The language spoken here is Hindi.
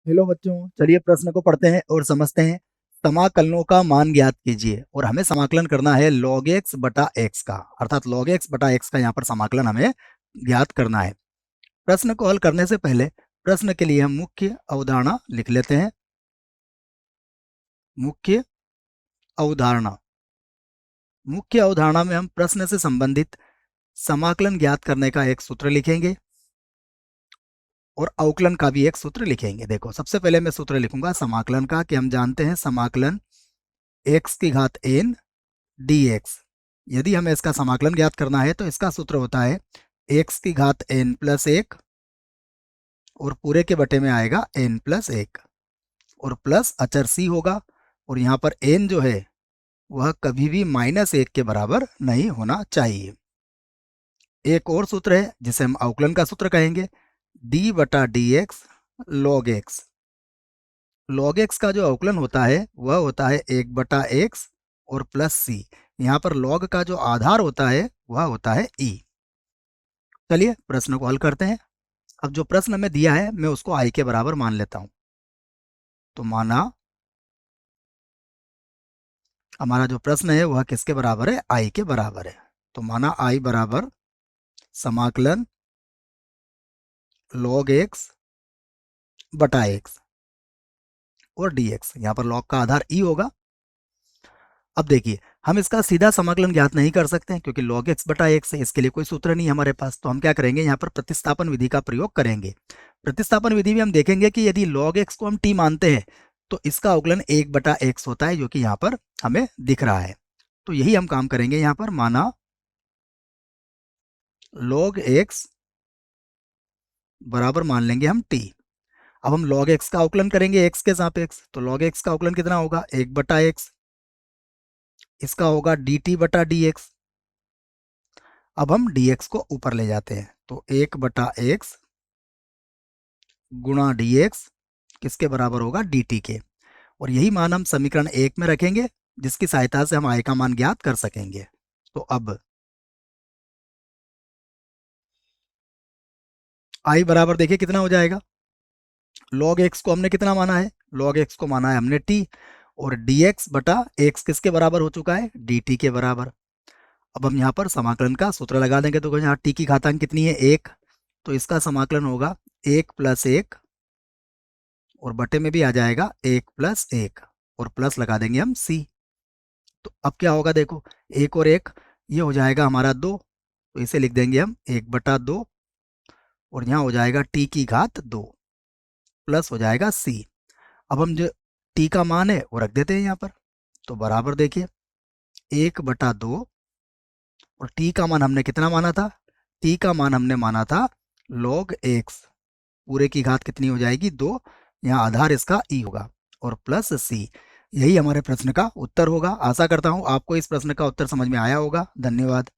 हेलो बच्चों, चलिए प्रश्न को पढ़ते हैं और समझते हैं। समाकलनों का मान ज्ञात कीजिए और हमें समाकलन करना है log x बटा x का, अर्थात log x बटा x का यहाँ पर समाकलन हमें ज्ञात करना है। प्रश्न को हल करने से पहले प्रश्न के लिए हम मुख्य अवधारणा लिख लेते हैं। मुख्य अवधारणा मुख्य अवधारणा में हम प्रश्न से संबंधित समाकलन ज्ञात करने का एक सूत्र लिखेंगे और अवकलन का भी एक सूत्र लिखेंगे। देखो, सबसे पहले मैं सूत्र लिखूंगा समाकलन का, कि हम जानते हैं समाकलन x की घात n dx। यदि हमें इसका समाकलन ज्ञात करना है तो इसका सूत्र होता है x की घात n प्लस 1 और पूरे के बटे में आएगा n प्लस 1 और प्लस अचर c होगा, और यहाँ पर n जो है वह कभी भी -1 के बराबर नहीं होना चाहिए। एक और सूत्र है जिसे हम अवकलन का सूत्र कहेंगे, d बटा D x log x. Log x का जो अवकलन होता है वह होता है 1 बटा एक्स और प्लस सी। यहाँ पर लॉग का जो आधार होता है वह होता है ई। चलिए प्रश्न को हल करते हैं। अब जो प्रश्न हमें दिया है मैं उसको आई के बराबर मान लेता हूं। तो माना हमारा जो प्रश्न है वह किसके बराबर है? आई के बराबर है। तो माना आई बराबर समाकलन लॉग एक्स बटा एक्स और डी एक्स। यहाँ पर लॉग का आधार ई होगा। अब देखिए, हम इसका सीधा समाकलन ज्ञात नहीं कर सकते हैं क्योंकि log x बटा एक्स है, इसके लिए कोई सूत्र नहीं हमारे पास। तो हम क्या करेंगे, यहाँ पर प्रतिस्थापन विधि का प्रयोग करेंगे। प्रतिस्थापन विधि में हम देखेंगे कि यदि log x को हम t मानते हैं तो इसका अवकलन 1 बटा एक्स होता है, जो कि यहाँ पर हमें दिख रहा है। तो यही हम काम करेंगे। यहाँ पर माना log x बराबर मान लेंगे हम t। अब हम log x का अवकलन करेंगे x के सापेक्ष। तो log x का अवकलन कितना होगा? 1 बटा एक्स। इसका होगा dt बटा dx। अब हम dx को ऊपर ले जाते हैं, तो 1 बटा एक्स गुणा dx किसके बराबर होगा? dt के। और यही मान हम समीकरण 1 में रखेंगे, जिसकी सहायता से हम i का मान ज्ञात कर सकेंगे। तो अब i बराबर देखिए कितना हो जाएगा। log x को हमने कितना माना है? log x को माना है हमने t, और dx बटा x किसके बराबर हो चुका है? dt के बराबर। अब हम यहाँ पर समाकलन का सूत्र लगा देंगे। तो यहाँ t की घातांक कितनी है? 1। तो इसका समाकलन होगा 1 प्लस 1 और बटे में भी आ जाएगा 1 प्लस 1 और प्लस लगा देंगे हम c। तो अब क्या होगा देखो, 1 और 1 ये हो जाएगा हमारा 2। तो इसे लिख देंगे हम 1 बटा 2 और यहाँ हो जाएगा t की घात 2 प्लस हो जाएगा c। अब हम जो t का मान है वो रख देते हैं यहाँ पर। तो बराबर देखिए 1 बटा 2 और t का मान हमने कितना माना था? t का मान हमने माना था log x, पूरे की घात कितनी हो जाएगी? 2। यहाँ आधार इसका e होगा और प्लस c। यही हमारे प्रश्न का उत्तर होगा। आशा करता हूँ आपको इस प्रश्न का उत्तर समझ में आया होगा। धन्यवाद।